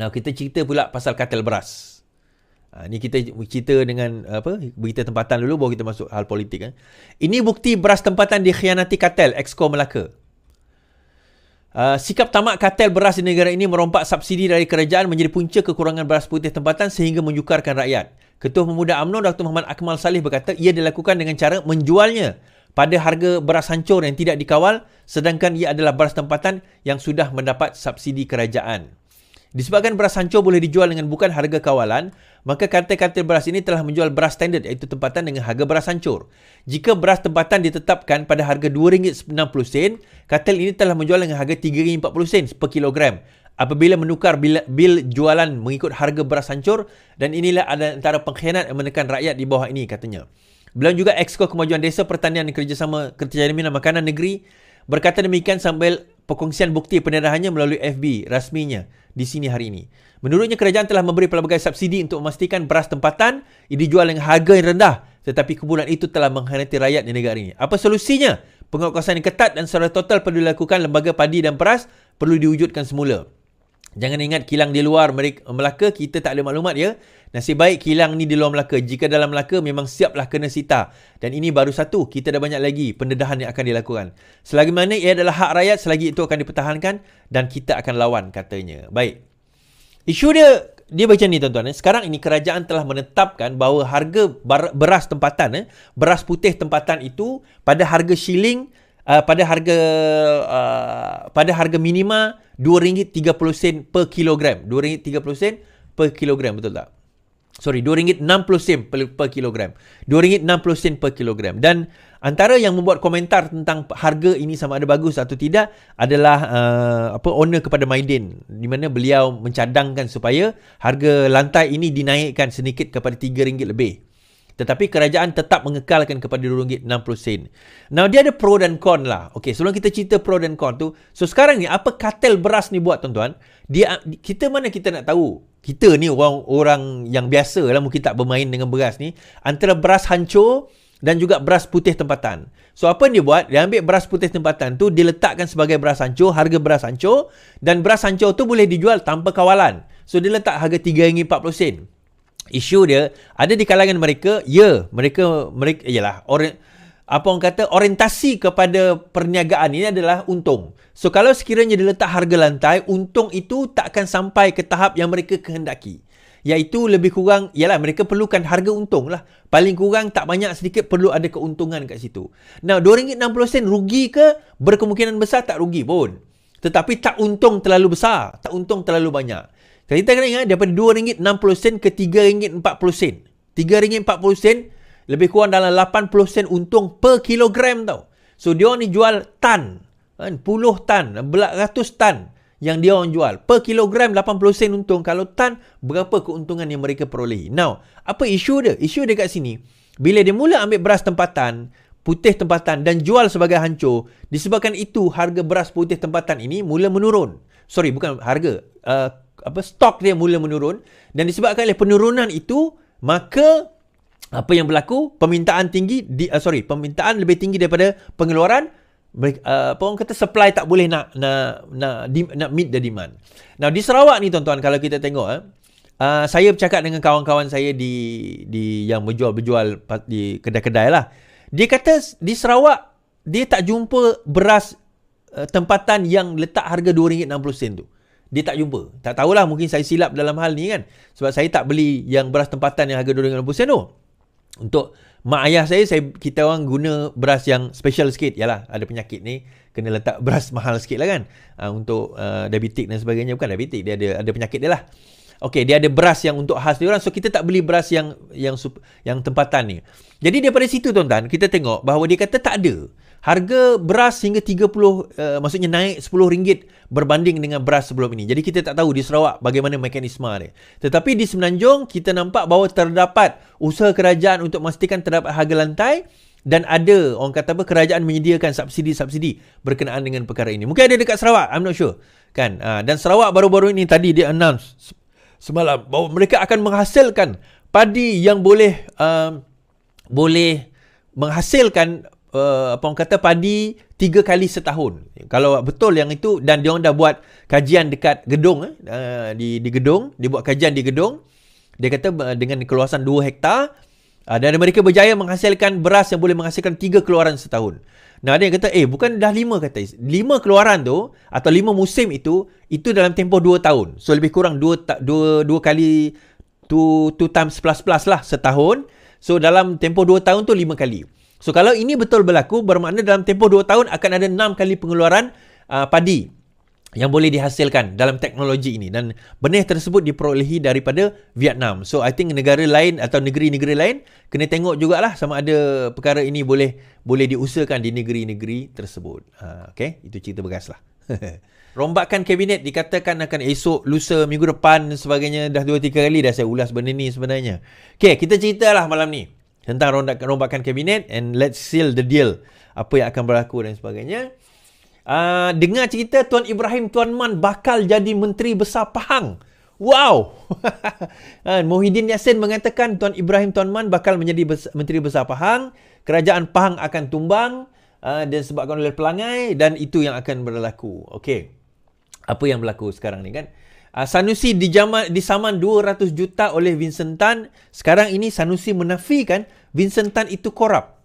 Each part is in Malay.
Now kita cerita pula pasal kartel beras. Ni kita cerita dengan berita tempatan dulu baru kita masuk hal politik. Ini bukti beras tempatan dikhianati kartel Exco Melaka. Sikap tamak kartel beras di negara ini merompak subsidi dari kerajaan menjadi punca kekurangan beras putih tempatan sehingga menyukarkan rakyat. Ketua Pemuda UMNO Dr. Muhammad Akmal Saleh berkata ia dilakukan dengan cara menjualnya pada harga beras hancur yang tidak dikawal, sedangkan ia adalah beras tempatan yang sudah mendapat subsidi kerajaan. Disebabkan beras hancur boleh dijual dengan bukan harga kawalan, maka kartel-kartel beras ini telah menjual beras standard iaitu tempatan dengan harga beras hancur. Jika beras tempatan ditetapkan pada harga RM2.60, kartel ini telah menjual dengan harga RM3.40 per kilogram apabila menukar bil jualan mengikut harga beras hancur, dan inilah antara pengkhianat yang menekan rakyat di bawah ini, katanya. Beliau juga Exco Kemajuan Desa Pertanian dan Kerjasama Jaminan Makanan Negeri berkata demikian sambil perkongsian bukti pendedahannya melalui FB rasminya di sini hari ini. Menurutnya kerajaan telah memberi pelbagai subsidi untuk memastikan beras tempatan dijual dengan harga yang rendah, tetapi kumpulan itu telah mengkhianati rakyat di negara ini. Apa solusinya? Pengawasan yang ketat dan secara total perlu dilakukan. Lembaga padi dan beras perlu diwujudkan semula. Jangan ingat kilang di luar Melaka, kita tak ada maklumat ya. Nasib baik kilang ni di luar Melaka. Jika dalam Melaka memang siaplah kena sita. Dan ini baru satu, kita dah banyak lagi pendedahan yang akan dilakukan. Selagi mana ia adalah hak rakyat, selagi itu akan dipertahankan dan kita akan lawan, katanya. Baik. Isu dia macam ni tuan-tuan. Sekarang ini kerajaan telah menetapkan bahawa harga beras tempatan, beras putih tempatan itu pada harga shilling, pada harga minima RM2.30 per kilogram. RM2.30 per kilogram, betul tak? Sorry, RM2.60 per kilogram. RM2.60 per kilogram. Dan antara yang membuat komentar tentang harga ini sama ada bagus atau tidak adalah owner kepada Maidin, di mana beliau mencadangkan supaya harga lantai ini dinaikkan sedikit kepada RM3 lebih. Tetapi kerajaan tetap mengekalkan kepada RM2.60. Now, dia ada pro dan con lah. Okey, sebelum kita cerita pro dan con tu, so sekarang ni apa kartel beras ni buat, tuan-tuan? Kita nak tahu. Kita ni orang yang biasa lah, mungkin tak bermain dengan beras ni, antara beras hancur dan juga beras putih tempatan. So apa dia buat? Dia ambil beras putih tempatan tu, dia letakkan sebagai beras hancur, harga beras hancur, dan beras hancur tu boleh dijual tanpa kawalan. So dia letak harga RM3.40. Isu dia ada di kalangan mereka, mereka ialah orientasi kepada perniagaan ini adalah untung. So kalau sekiranya dia letak harga lantai, untung itu tak akan sampai ke tahap yang mereka kehendaki. Iaitu lebih kurang, mereka perlukan harga untung lah. Paling kurang tak banyak sedikit perlu ada keuntungan kat situ. Nah, RM2.60 rugi ke? Berkemungkinan besar tak rugi pun. Tetapi tak untung terlalu besar, tak untung terlalu banyak. Kita kena ingat daripada RM2.60 ke RM3.40. RM3.40 lebih kurang dalam 80% untung per kilogram tau. So dia orang ni jual tan, puluh tan, ratus tan yang dia orang jual. Per kilogram 80% untung. Kalau tan, berapa keuntungan yang mereka peroleh? Now, apa isu dia? Isu dia kat sini, bila dia mula ambil beras tempatan, putih tempatan dan jual sebagai hancur, disebabkan itu harga beras putih tempatan ini mula menurun. Sorry, bukan harga, stok dia mula menurun, dan disebabkan oleh penurunan itu, maka apa yang berlaku? Permintaan lebih tinggi daripada pengeluaran. Orang kata supply tak boleh nak meet the demand. Now di Sarawak ni, tuan-tuan, kalau kita tengok, saya bercakap dengan kawan-kawan saya di yang berjual di kedai-kedai lah. Dia kata di Sarawak dia tak jumpa beras tempatan yang letak harga RM2.60 tu. Dia tak jumpa. Tak tahulah, mungkin saya silap dalam hal ni kan. Sebab saya tak beli yang beras tempatan yang harga RM2.60 tu. Untuk mak ayah saya, kita orang guna beras yang special sikit. Yalah, ada penyakit ni, kena letak beras mahal sikit lah kan. Untuk diabetik dan sebagainya. Bukan diabetik, dia ada penyakit dia lah. Okey, dia ada beras yang untuk khas dia orang. So kita tak beli beras yang tempatan ni. Jadi daripada situ, tuan-tuan, kita tengok bahawa dia kata tak ada. Harga beras hingga 30, maksudnya naik RM10 berbanding dengan beras sebelum ini. Jadi kita tak tahu di Sarawak bagaimana mekanisme dia. Tetapi di Semenanjung, kita nampak bahawa terdapat usaha kerajaan untuk memastikan terdapat harga lantai, dan ada, orang kata kerajaan menyediakan subsidi-subsidi berkenaan dengan perkara ini. Mungkin ada dekat Sarawak, I'm not sure. Kan? Dan Sarawak baru-baru ini tadi dia announce semalam bahawa mereka akan menghasilkan padi yang boleh menghasilkan apa orang kata padi 3 kali setahun. Kalau betul yang itu, dan dia orang dah buat kajian dekat gedung di gedung, dia buat kajian di gedung. Dia kata dengan keluasan 2 hektar dan mereka berjaya menghasilkan beras yang boleh menghasilkan 3 keluaran setahun. Nah, ada yang kata bukan dah 5 kata. 5 keluaran tu atau 5 musim itu dalam tempoh 2 tahun. So lebih kurang 2 kali 2 times plus lah setahun. So dalam tempoh 2 tahun tu 5 kali. So kalau ini betul berlaku, bermakna dalam tempoh 2 tahun akan ada 6 kali pengeluaran padi yang boleh dihasilkan dalam teknologi ini. Dan benih tersebut diperolehi daripada Vietnam. So I think negara lain atau negeri-negeri lain kena tengok jugalah sama ada perkara ini boleh diusahakan di negeri-negeri tersebut. Okay, itu cerita begas lah. Rombakan kabinet dikatakan akan esok, lusa, minggu depan dan sebagainya. Dah 2-3 kali dah saya ulas benda ni sebenarnya. Okay, kita ceritalah malam ni tentang rombakan kabinet, and let's seal the deal. Apa yang akan berlaku dan sebagainya. Dengar cerita Tuan Ibrahim Tuan Man bakal jadi Menteri Besar Pahang. Wow. Muhyiddin Yassin mengatakan Tuan Ibrahim Tuan Man bakal menjadi Menteri Besar Pahang. Kerajaan Pahang akan tumbang disebabkan oleh pelangai, dan itu yang akan berlaku. Okey. Apa yang berlaku sekarang ni kan? Sanusi disaman 200 juta oleh Vincent Tan. Sekarang ini Sanusi menafikan Vincent Tan itu korup.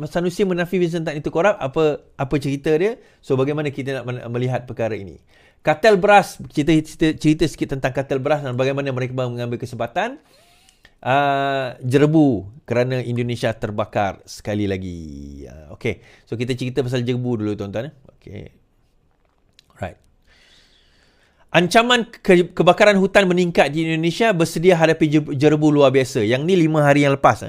Sanusi menafi Vincent Tan itu korup. Apa cerita dia? So bagaimana kita nak melihat perkara ini? Kartel beras, cerita sikit tentang kartel beras dan bagaimana mereka mengambil kesempatan. Jerebu kerana Indonesia terbakar sekali lagi. Okey. So kita cerita pasal jerebu dulu tuan-tuan. Okey. Right. Ancaman kebakaran hutan meningkat di Indonesia, bersedia hadapi jerebu luar biasa. Yang ni 5 hari yang lepas.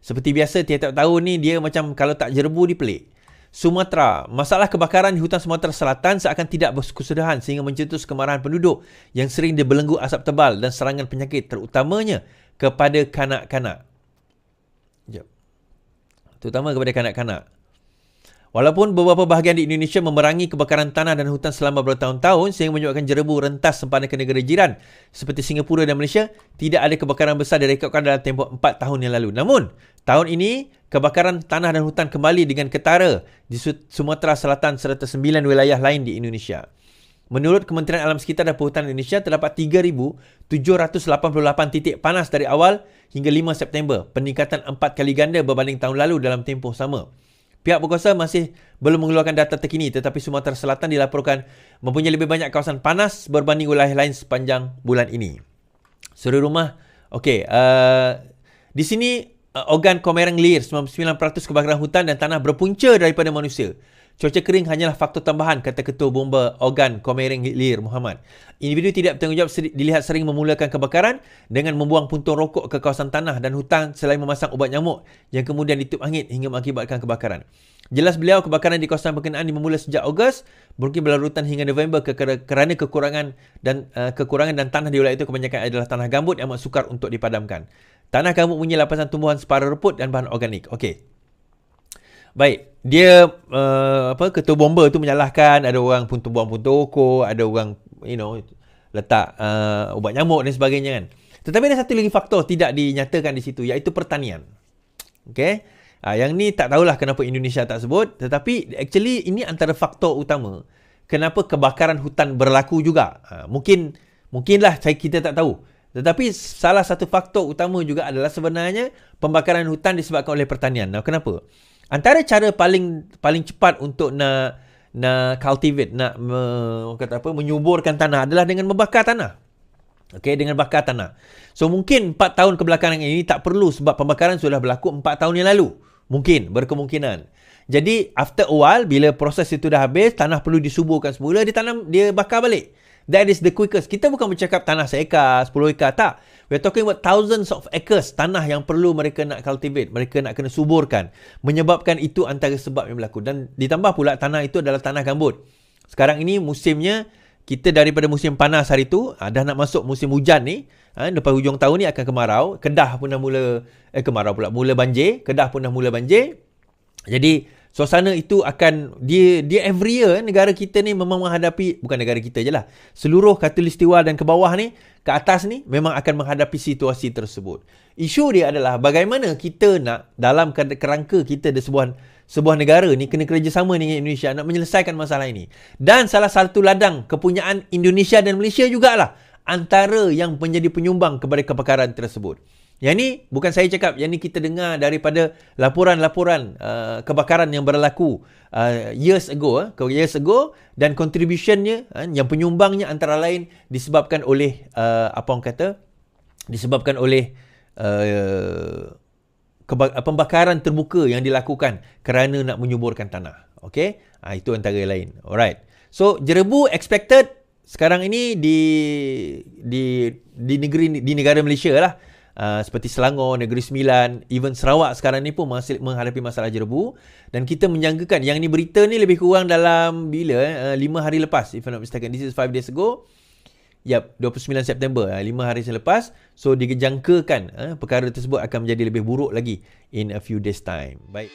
Seperti biasa, tiap-tiap tahun ni dia macam kalau tak jerebu, dia pelik. Sumatera, masalah kebakaran di hutan Sumatera Selatan seakan tidak berkesudahan sehingga mencetus kemarahan penduduk yang sering dibelenggu asap tebal dan serangan penyakit, terutamanya kepada kanak-kanak. Terutama kepada kanak-kanak. Walaupun beberapa bahagian di Indonesia memerangi kebakaran tanah dan hutan selama bertahun-tahun sehingga menyebabkan jerebu rentas sempadan ke negara jiran seperti Singapura dan Malaysia, tidak ada kebakaran besar direkodkan dalam tempoh 4 tahun yang lalu. Namun, tahun ini kebakaran tanah dan hutan kembali dengan ketara di Sumatera Selatan serta 9 wilayah lain di Indonesia. Menurut Kementerian Alam Sekitar dan Perhutanan Indonesia, terdapat 3,788 titik panas dari awal hingga 5 September, peningkatan 4 kali ganda berbanding tahun lalu dalam tempoh sama. Pihak berkuasa masih belum mengeluarkan data terkini, tetapi Sumatera Selatan dilaporkan mempunyai lebih banyak kawasan panas berbanding wilayah lain sepanjang bulan ini. Saudara rumah, okey, di sini organ Komering Ilir, 99% kebakaran hutan dan tanah berpunca daripada manusia. Cuaca kering hanyalah faktor tambahan, kata Ketua Bomba Organ Komering Ilir Muhammad. Individu tidak bertanggungjawab dilihat sering memulakan kebakaran dengan membuang puntung rokok ke kawasan tanah dan hutan selain memasang ubat nyamuk yang kemudian ditiup angin hingga mengakibatkan kebakaran. Jelas beliau, kebakaran di kawasan berkenaan dimula sejak Ogos, mungkin berlarutan hingga November kerana kekurangan dan tanah di wilayah itu kebanyakan adalah tanah gambut yang amat sukar untuk dipadamkan. Tanah gambut punya lapisan tumbuhan separa rumput dan bahan organik. Okey. Baik, dia ketua bomba tu menyalahkan ada orang buang puntung rokok, ada orang letak ubat nyamuk dan sebagainya kan. Tetapi ada satu lagi faktor tidak dinyatakan di situ, iaitu pertanian. Okey. Yang ni tak tahulah kenapa Indonesia tak sebut, tetapi actually ini antara faktor utama kenapa kebakaran hutan berlaku juga. Mungkinlah kita tak tahu. Tetapi salah satu faktor utama juga adalah sebenarnya pembakaran hutan disebabkan oleh pertanian. Nah, kenapa? Antara cara paling cepat untuk nak cultivate, menyuburkan tanah adalah dengan membakar tanah. Okey, dengan bakar tanah. So mungkin 4 tahun kebelakangan ini tak perlu sebab pembakaran sudah berlaku 4 tahun yang lalu. Mungkin, berkemungkinan. Jadi after a while, bila proses itu dah habis, tanah perlu disuburkan semula, dia bakar balik. That is the quickest. Kita bukan bercakap tanah 1 ekar, 10 ekar, tak. We're talking about thousands of acres tanah yang perlu mereka nak cultivate, mereka nak kena suburkan. Menyebabkan itu antara sebab yang berlaku. Dan ditambah pula tanah itu adalah tanah gambut. Sekarang ini musimnya, kita daripada musim panas hari tu, dah nak masuk musim hujan ni. Lepas hujung tahun ni akan kemarau. Kedah pun dah mula, mula banjir. Kedah pun dah mula banjir. Jadi, suasana itu akan dia every year negara kita ni memang menghadapi, bukan negara kita je lah, seluruh khatulistiwa dan ke bawah ni, ke atas ni memang akan menghadapi situasi tersebut. Isu dia adalah bagaimana kita nak dalam kerangka kita di sebuah negara ni kena kerjasama dengan Indonesia nak menyelesaikan masalah ini. Dan salah satu ladang kepunyaan Indonesia dan Malaysia jugalah antara yang menjadi penyumbang kepada kebakaran tersebut. Yang ni bukan saya cakap, yang ni kita dengar daripada laporan-laporan kebakaran yang berlaku years ago dan contributionnya yang penyumbangnya antara lain disebabkan oleh pembakaran terbuka yang dilakukan kerana nak menyuburkan tanah. Okey, itu antara lain. Alright. So jerebu expected sekarang ini di negara Malaysia lah. Seperti Selangor, Negeri Sembilan, even Sarawak sekarang ni pun masih menghadapi masalah jerebu. Dan kita menjangkakan, yang ni berita ni lebih kurang dalam 5 hari lepas, if I'm not mistaken. This is 5 days ago. 29 September, 5 hari selepas. So dijangkakan perkara tersebut akan menjadi lebih buruk lagi in a few days time. Baik.